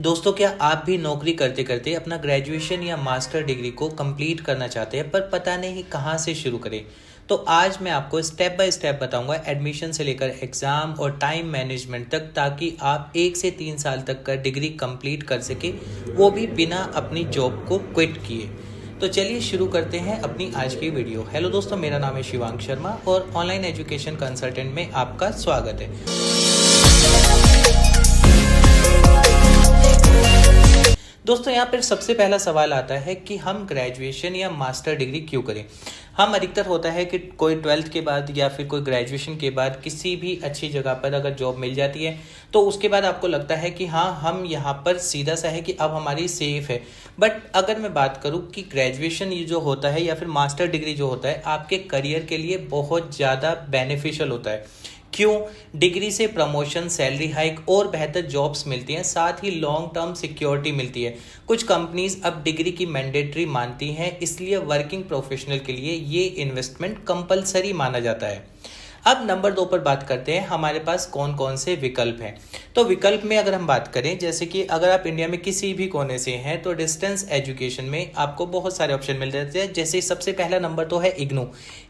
दोस्तों, क्या आप भी नौकरी करते करते अपना ग्रेजुएशन या मास्टर डिग्री को कंप्लीट करना चाहते हैं पर पता नहीं कहाँ से शुरू करें। तो आज मैं आपको स्टेप बाय स्टेप बताऊंगा एडमिशन से लेकर एग्ज़ाम और टाइम मैनेजमेंट तक, ताकि आप 1 से 3 साल तक का डिग्री कंप्लीट कर सके, वो भी बिना अपनी जॉब को क्विट किए। तो चलिए शुरू करते हैं अपनी आज की वीडियो। हेलो दोस्तों, मेरा नाम है शिवांग शर्मा और ऑनलाइन एजुकेशन कंसल्टेंट में आपका स्वागत है। दोस्तों, यहाँ पर सबसे पहला सवाल आता है कि हम ग्रेजुएशन या मास्टर डिग्री क्यों करें। हम अधिकतर होता है कि कोई 12th के बाद या फिर कोई ग्रेजुएशन के बाद किसी भी अच्छी जगह पर अगर जॉब मिल जाती है तो उसके बाद आपको लगता है कि हाँ, हम यहाँ पर सीधा सा है कि अब हमारी सेफ है। बट अगर मैं बात करूँ कि ग्रेजुएशन ये जो होता है या फिर मास्टर डिग्री जो होता है, आपके करियर के लिए बहुत ज़्यादा बेनिफिशियल होता है। क्यों? डिग्री से प्रमोशन, सैलरी हाइक और बेहतर जॉब्स मिलती हैं, साथ ही लॉन्ग टर्म सिक्योरिटी मिलती है। कुछ कंपनीज अब डिग्री की मैंडेटरी मानती हैं, इसलिए वर्किंग प्रोफेशनल के लिए ये इन्वेस्टमेंट कंपलसरी माना जाता है। अब नंबर 2 पर बात करते हैं, हमारे पास कौन कौन से विकल्प हैं। तो विकल्प में अगर हम बात करें, जैसे कि अगर आप इंडिया में किसी भी कोने से हैं तो डिस्टेंस एजुकेशन में आपको बहुत सारे ऑप्शन मिल जाते हैं। जैसे सबसे पहला नंबर तो है IGNOU,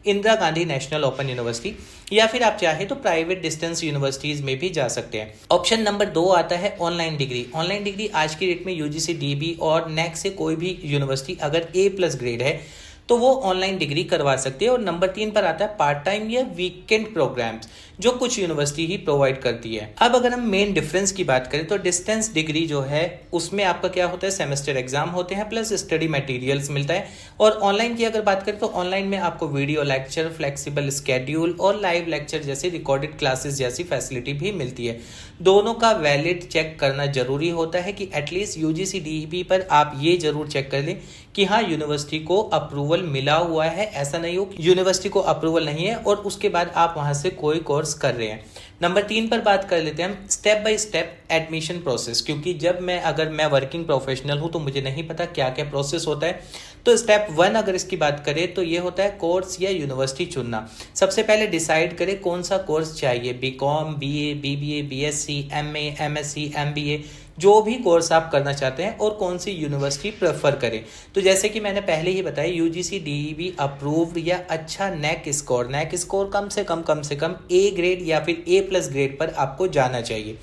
Indira Gandhi national open university, या फिर आप चाहे तो प्राइवेट डिस्टेंस यूनिवर्सिटीज़ में भी जा सकते हैं। ऑप्शन नंबर 2 आता है ऑनलाइन डिग्री। ऑनलाइन डिग्री आज की डेट में यूजीसी, डीबी और नेक से कोई भी यूनिवर्सिटी अगर A+ ग्रेड है तो वो ऑनलाइन डिग्री करवा सकती है। और नंबर 3 पर आता है पार्ट टाइम या वीकेंड प्रोग्राम्स, जो कुछ यूनिवर्सिटी ही प्रोवाइड करती है। अब अगर हम मेन डिफरेंस की बात करें तो डिस्टेंस डिग्री जो है उसमें आपका क्या होता है, सेमेस्टर एग्जाम होते हैं प्लस स्टडी मटेरियल्स मिलता है। और ऑनलाइन की अगर बात करें तो ऑनलाइन में आपको वीडियो लेक्चर, फ्लेक्सिबल स्केड्यूल और लाइव लेक्चर जैसे रिकॉर्डेड क्लासेस जैसी फैसिलिटी भी मिलती है। दोनों का वैलिड चेक करना जरूरी होता है कि एटलीस्ट यूजीसी डीबी पर आप ये जरूर चेक कर लें कि हाँ, यूनिवर्सिटी को अप्रूवल मिला हुआ है। ऐसा नहीं हो कि यूनिवर्सिटी को अप्रूवल नहीं है और उसके बाद आप वहां से कोई कोर्स कर रहे हैं। नंबर 3 पर बात कर लेते हैं हम step by step admission process, क्योंकि अगर मैं वर्किंग प्रोफेशनल हूं तो मुझे नहीं पता क्या क्या प्रोसेस होता है। तो स्टेप 1 अगर इसकी बात करें तो ये होता है कोर्स या यूनिवर्सिटी चुनना। सबसे पहले डिसाइड करें कौन सा कोर्स चाहिए, BCom, BA, BBA, BSc, MA, MSc, MBA, जो भी कोर्स आप करना चाहते हैं, और कौन सी यूनिवर्सिटी प्रेफर करें। तो जैसे कि मैंने पहले ही बताया, यूजीसी डीईबी अप्रूव्ड या अच्छा नेक स्कोर कम से कम A ग्रेड या फिर A+ ग्रेड पर आपको जाना चाहिए,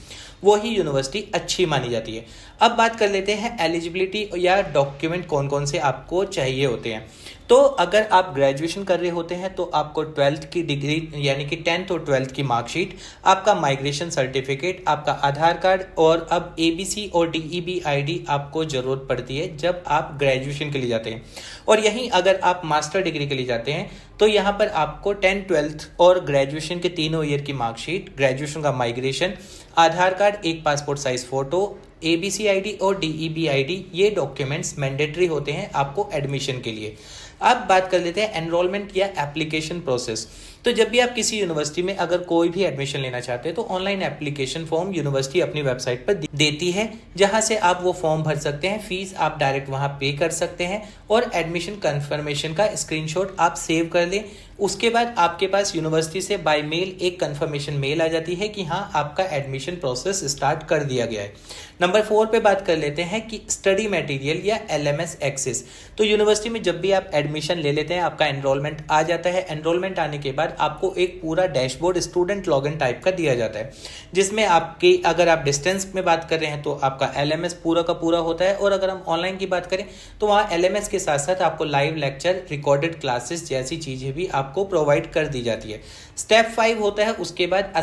वही यूनिवर्सिटी अच्छी मानी जाती है। अब बात कर लेते हैं एलिजिबिलिटी या डॉक्यूमेंट कौन कौन से आपको चाहिए होते हैं। तो अगर आप ग्रेजुएशन कर रहे होते हैं तो आपको 12th की डिग्री यानी कि 10th और 12th की मार्कशीट, आपका माइग्रेशन सर्टिफिकेट, आपका आधार कार्ड और अब ABC और DEB ID आपको ज़रूरत पड़ती है जब आप ग्रेजुएशन के लिए जाते हैं। और यहीं अगर आप मास्टर डिग्री के लिए जाते हैं तो यहाँ पर आपको 10th, 12th और ग्रेजुएशन के तीनों ईयर की मार्कशीट, ग्रेजुएशन का माइग्रेशन, आधार कार्ड, एक passport size photo, ABC ID और DEB ID, ये डॉक्यूमेंट्स मैंडेटरी होते हैं आपको एडमिशन के लिए। अब बात कर लेते हैं एनरोलमेंट या एप्लीकेशन प्रोसेस। तो जब भी आप किसी यूनिवर्सिटी में अगर कोई भी एडमिशन लेना चाहते हैं तो ऑनलाइन एप्लीकेशन फॉर्म यूनिवर्सिटी अपनी वेबसाइट पर देती है, जहां से आप वो फॉर्म भर सकते हैं। फीस आप डायरेक्ट वहां पे कर सकते हैं और एडमिशन कंफर्मेशन का स्क्रीनशॉट आप सेव कर लें। उसके बाद आपके पास यूनिवर्सिटी से बाय मेल एक कंफर्मेशन मेल आ जाती है कि हाँ, आपका एडमिशन प्रोसेस स्टार्ट कर दिया गया है। नंबर 4 पे बात कर लेते हैं कि स्टडी मटेरियल या LMS एक्सेस। तो यूनिवर्सिटी में जब भी आप एडमिशन ले लेते हैं, आपका एनरोलमेंट आ जाता है। एनरोलमेंट आने के बाद आपको एक पूरा डैशबोर्ड स्टूडेंट लॉगिन टाइप का दिया जाता है, जिसमें आपकी अगर आप डिस्टेंस में बात कर रहे हैं तो आपका LMS पूरा का पूरा होता है, और अगर हम ऑनलाइन की बात करें तो वहाँ LMS के साथ साथ आपको लाइव लेक्चर, रिकॉर्डेड क्लासेस जैसी चीज़ें भी आपको प्रोवाइड कर दी जाती है। स्टेप 5 होता है उसके बाद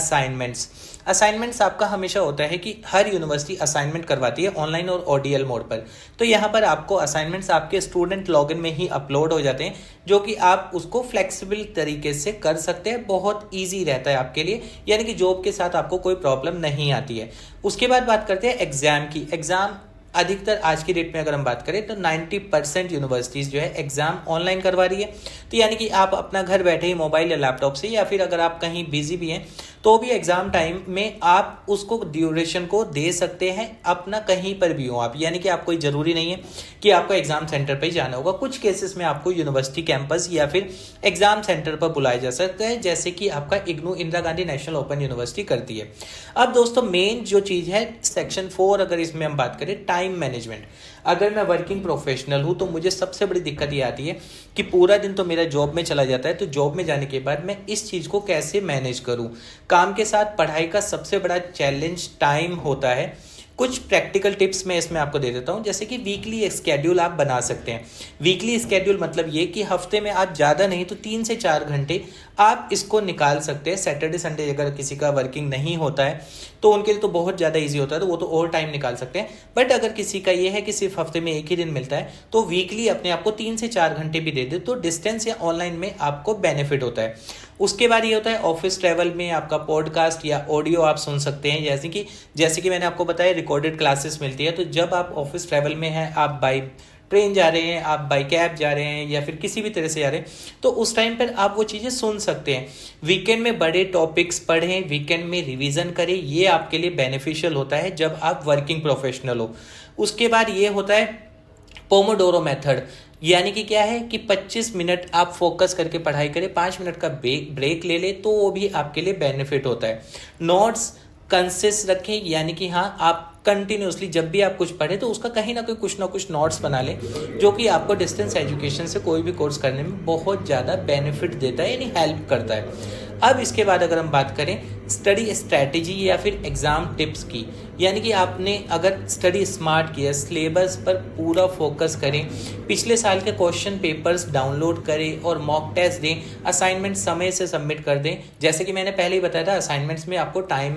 असाइनमेंट्स आपका हमेशा होता है कि हर यूनिवर्सिटी असाइनमेंट करवाती है ऑनलाइन और ODL मोड पर। तो यहाँ पर आपको असाइनमेंट्स आपके स्टूडेंट लॉगिन में ही अपलोड हो जाते हैं, जो कि आप उसको फ्लेक्सिबल तरीके से कर सकते हैं। बहुत ईजी रहता है आपके लिए, यानी कि जॉब के साथ आपको कोई प्रॉब्लम नहीं आती है। उसके बाद बात करते हैं एग्जाम की। एग्जाम अधिकतर आज की डेट में अगर हम बात करें तो 90% यूनिवर्सिटीज़ जो है एग्ज़ाम ऑनलाइन करवा रही है। तो यानी कि आप अपना घर बैठे ही मोबाइल या लैपटॉप से, या फिर अगर आप कहीं बिजी भी हैं तो भी एग्ज़ाम टाइम में आप उसको ड्यूरेशन को दे सकते हैं, अपना कहीं पर भी हो आप। यानी कि आप कोई ज़रूरी नहीं है कि आपको एग्ज़ाम सेंटर पर ही जाना होगा। कुछ केसेस में आपको यूनिवर्सिटी कैंपस या फिर एग्ज़ाम सेंटर पर बुलाया जा सकता है, जैसे कि आपका IGNOU Indira Gandhi national open university करती है। अब दोस्तों मेन जो चीज़ है सेक्शन 4, अगर इसमें हम बात करें टाइम मैनेजमेंट। अगर मैं वर्किंग प्रोफेशनल हूँ तो मुझे सबसे बड़ी दिक्कत ये आती है कि पूरा दिन तो मेरा जॉब में चला जाता है, तो जॉब में जाने के बाद मैं इस चीज़ को कैसे मैनेज करूँ। काम के साथ पढ़ाई का सबसे बड़ा चैलेंज टाइम होता है। कुछ प्रैक्टिकल टिप्स मैं इसमें आपको दे देता हूं, जैसे कि वीकली स्केड्यूल आप बना सकते हैं। वीकली स्केड्यूल मतलब ये कि हफ्ते में आप ज़्यादा नहीं तो 3 से 4 घंटे आप इसको निकाल सकते हैं। सैटरडे संडे अगर किसी का वर्किंग नहीं होता है तो उनके लिए तो बहुत ज़्यादा ईजी होता है, तो वो तो और टाइम निकाल सकते हैं। बट अगर किसी का ये है कि सिर्फ हफ्ते में एक ही दिन मिलता है तो वीकली अपने आप को 3 से 4 घंटे भी दे दे तो डिस्टेंस या ऑनलाइन में आपको बेनिफिट होता है। उसके बाद ये होता है ऑफिस ट्रैवल में आपका पॉडकास्ट या ऑडियो आप सुन सकते हैं। जैसे कि मैंने आपको बताया रिकॉर्डेड क्लासेस मिलती है, तो जब आप ऑफिस ट्रैवल में हैं, आप बाई ट्रेन जा रहे हैं, आप बाई कैब जा रहे हैं या फिर किसी भी तरह से जा रहे हैं, तो उस टाइम पर आप वो चीज़ें सुन सकते हैं। वीकेंड में बड़े टॉपिक्स पढ़ें, वीकेंड में रिवीजन करें, ये आपके लिए बेनिफिशियल होता है जब आप वर्किंग प्रोफेशनल हो। उसके बाद ये होता है पोमोडोरो मेथड, यानी कि क्या है कि 25 मिनट आप फोकस करके पढ़ाई करें, 5 मिनट का ब्रेक ले ले, तो वो भी आपके लिए बेनिफिट होता है। नोट्स कंसिस रखें, यानी कि हाँ आप कंटिन्यूसली जब भी आप कुछ पढ़े तो उसका कहीं ना कोई कुछ ना कुछ नोट्स बना लें, जो कि आपको डिस्टेंस एजुकेशन से कोई भी कोर्स करने में बहुत ज़्यादा बेनिफिट देता है, यानी हेल्प करता है। अब इसके बाद अगर हम बात करें स्टडी स्ट्रैटेजी या फिर एग्ज़ाम टिप्स की, यानी कि आपने अगर स्टडी स्मार्ट किया, सिलेबस पर पूरा फोकस करें, पिछले साल के क्वेश्चन पेपर्स डाउनलोड करें और मॉक टेस्ट दें, असाइनमेंट समय से सबमिट कर दें। जैसे कि मैंने पहले ही बताया था, असाइनमेंट्स में आपको टाइम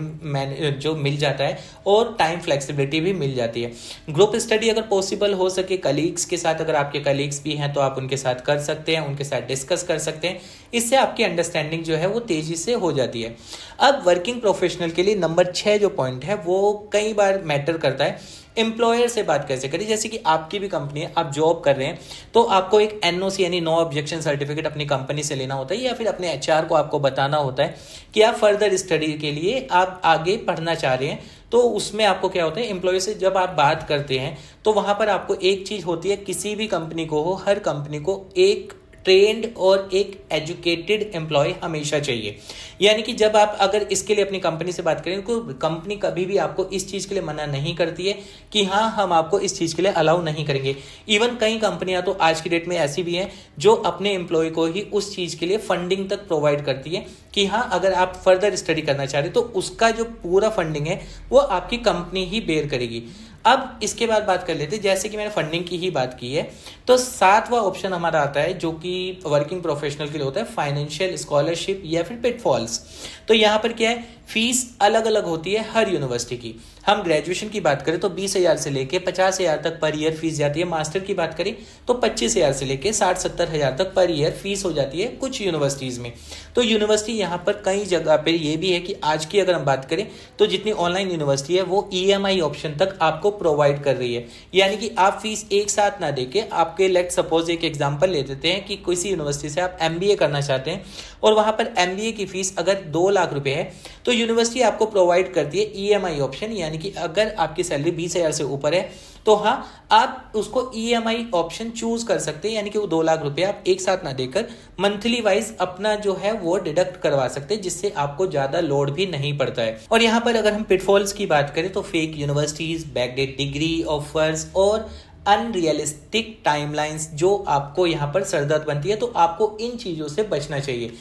जो मिल जाता है और टाइम फ्लेक्सिबिलिटी भी मिल जाती है। ग्रुप स्टडी अगर पॉसिबल हो सके कलीग्स के साथ, अगर आपके कलीग्स भी हैं तो आप उनके साथ कर सकते हैं, उनके साथ डिस्कस कर सकते हैं। इससे आपकी अंडरस्टैंडिंग जो है वो तेज़ी से हो जाती है। अब वर्किंग प्रोफेशनल के लिए नंबर 6 जो पॉइंट है वो कई बार मैटर करता है, एम्प्लॉयर से बात कैसे करें। जैसे कि आपकी भी कंपनी है, आप जॉब कर रहे हैं, तो आपको एक NOC यानी नो ऑब्जेक्शन सर्टिफिकेट अपनी कंपनी से लेना होता है, या फिर अपने HR को आपको बताना होता है कि आप फर्दर स्टडी के लिए आप आगे पढ़ना चाह रहे हैं। तो उसमें आपको क्या होता है, एम्प्लॉय से जब आप बात करते हैं तो वहाँ पर आपको एक चीज़ होती है, किसी भी कंपनी को हो, हर कंपनी को एक ट्रेंड और एक एजुकेटेड एम्प्लॉय हमेशा चाहिए। यानी कि जब आप अगर इसके लिए अपनी कंपनी से बात करें तो कंपनी कभी भी आपको इस चीज़ के लिए मना नहीं करती है कि हाँ हम आपको इस चीज़ के लिए अलाउ नहीं करेंगे। इवन कई कंपनियां तो आज की डेट में ऐसी भी हैं जो अपने एम्प्लॉय को ही उस चीज़ के लिए फंडिंग तक प्रोवाइड करती है कि हाँ अगर आप फर्दर स्टडी करना चाह रहे तो उसका जो पूरा फंडिंग है वो आपकी कंपनी ही बेयर करेगी। अब इसके बाद बात कर लेते हैं, जैसे कि मैंने फंडिंग की ही बात की है, तो 7वां ऑप्शन हमारा आता है जो कि वर्किंग प्रोफेशनल के लिए होता है, फाइनेंशियल स्कॉलरशिप या फिर पिटफॉल्स। तो यहाँ पर क्या है, फीस अलग अलग होती है हर यूनिवर्सिटी की। हम ग्रेजुएशन की बात करें तो 20,000 से लेके 50,000 तक पर ईयर फीस जाती है। मास्टर की बात करें तो 25,000 से लेके 60-70,000 तक पर ईयर फीस हो जाती है कुछ यूनिवर्सिटीज़ में। तो यूनिवर्सिटी यहाँ पर कई जगह पर ये भी है कि आज की अगर हम बात करें तो जितनी ऑनलाइन यूनिवर्सिटी है वो EMI ऑप्शन तक आपको प्रोवाइड कर रही है। यानी कि आप फीस एक साथ ना देके, आपके लेट सपोज एक एग्जांपल ले देते हैं कि किसी यूनिवर्सिटी से आप MBA करना चाहते हैं और वहाँ पर MBA की फीस अगर 2 लाख रुपए है तो यूनिवर्सिटी आपको प्रोवाइड करती है EMI ऑप्शन, यानी कि अगर आपकी सैलरी 20,000 से ऊपर है तो हाँ आप उसको EMI ऑप्शन चूज कर सकते हैं, यानी कि वो 2 लाख रुपए आप एक साथ ना देकर मंथली वाइज अपना जो है वो डिडक्ट करवा सकते हैं, जिससे आपको ज्यादा लोड भी नहीं पड़ता है। और यहाँ पर अगर हम पिटफॉल्स की बात करें तो fake universities, backdate degree offers और अनरियलिस्टिक टाइमलाइंस जो आपको यहाँ पर सरदर्द बनती है, तो आपको इन चीजों से बचना चाहिए।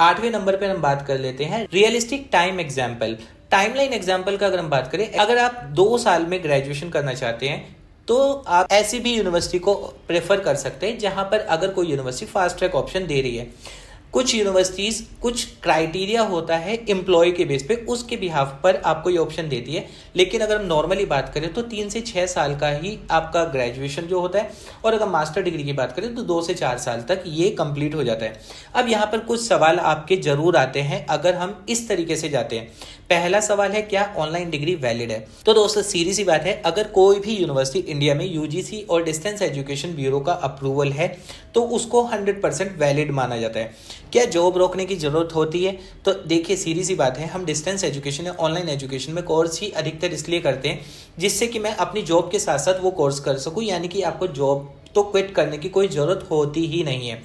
8वें नंबर पर हम बात कर लेते हैं realistic time example. Timeline example का अगर हम बात करें, अगर आप 2 साल में ग्रेजुएशन करना चाहते हैं तो आप ऐसी भी यूनिवर्सिटी को प्रेफर कर सकते हैं जहां पर अगर कोई यूनिवर्सिटी फास्ट ट्रैक ऑप्शन दे रही है। कुछ यूनिवर्सिटीज़ कुछ क्राइटेरिया होता है एम्प्लॉय के बेस पे, उसके बिहाफ पर आपको ये ऑप्शन देती है। लेकिन अगर हम नॉर्मली बात करें तो 3 से 6 साल का ही आपका ग्रेजुएशन जो होता है, और अगर मास्टर डिग्री की बात करें तो 2 से 4 साल तक ये कंप्लीट हो जाता है। अब यहाँ पर कुछ सवाल आपके जरूर आते हैं अगर हम इस तरीके से जाते हैं। पहला सवाल है, क्या ऑनलाइन डिग्री वैलिड है? तो दोस्तों सीधी सी बात है, अगर कोई भी यूनिवर्सिटी इंडिया में यूजीसी और डिस्टेंस एजुकेशन ब्यूरो का अप्रूवल है तो उसको 100% वैलिड माना जाता है। क्या जॉब रोकने की जरूरत होती है? तो देखिए सीधी सी बात है, हम डिस्टेंस एजुकेशन या ऑनलाइन एजुकेशन में कोर्स ही अधिकतर इसलिए करते हैं जिससे कि मैं अपनी जॉब के साथ साथ वो कोर्स कर सकूं, यानी कि आपको जॉब तो क्विट करने की कोई ज़रूरत होती ही नहीं है।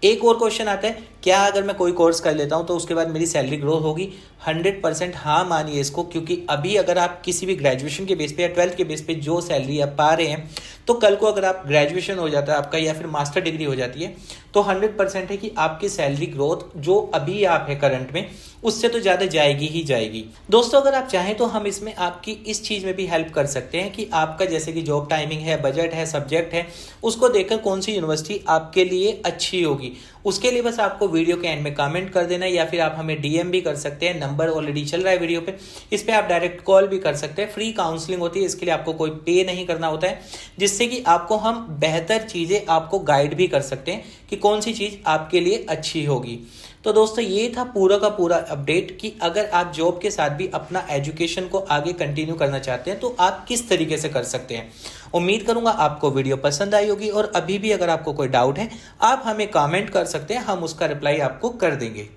एक और क्वेश्चन आता है, क्या अगर मैं कोई कोर्स कर लेता हूं तो उसके बाद मेरी सैलरी ग्रोथ होगी? 100% हाँ मानिए इसको, क्योंकि अभी अगर आप किसी भी ग्रेजुएशन के बेस पे या 12th के बेस पे जो सैलरी आप पा रहे हैं, तो कल को अगर आप ग्रेजुएशन हो जाता है आपका या फिर मास्टर डिग्री हो जाती है तो 100% है कि आपकी सैलरी ग्रोथ जो अभी आप है करंट में, उससे तो ज़्यादा जाएगी ही जाएगी। दोस्तों अगर आप चाहें तो हम इसमें आपकी इस चीज़ में भी हेल्प कर सकते हैं कि आपका जैसे कि जॉब टाइमिंग है, बजट है, सब्जेक्ट है, उसको देखकर कौन सी यूनिवर्सिटी आपके लिए अच्छी होगी। उसके लिए बस आपको वीडियो के एंड में कमेंट कर देना है या फिर आप हमें डीएम भी कर सकते हैं। नंबर ऑलरेडी चल रहा है वीडियो पे, इस पे आप डायरेक्ट कॉल भी कर सकते हैं। फ्री काउंसलिंग होती है, इसके लिए आपको कोई पे नहीं करना होता है, जिससे कि आपको हम बेहतर चीज़ें आपको गाइड भी कर सकते हैं कि कौन सी चीज़ आपके लिए अच्छी होगी। तो दोस्तों ये था पूरा का पूरा अपडेट कि अगर आप जॉब के साथ भी अपना एजुकेशन को आगे कंटिन्यू करना चाहते हैं तो आप किस तरीके से कर सकते हैं। उम्मीद करूंगा आपको वीडियो पसंद आई होगी, और अभी भी अगर आपको कोई डाउट है आप हमें कमेंट कर सकते हैं, हम उसका रिप्लाई आपको कर देंगे।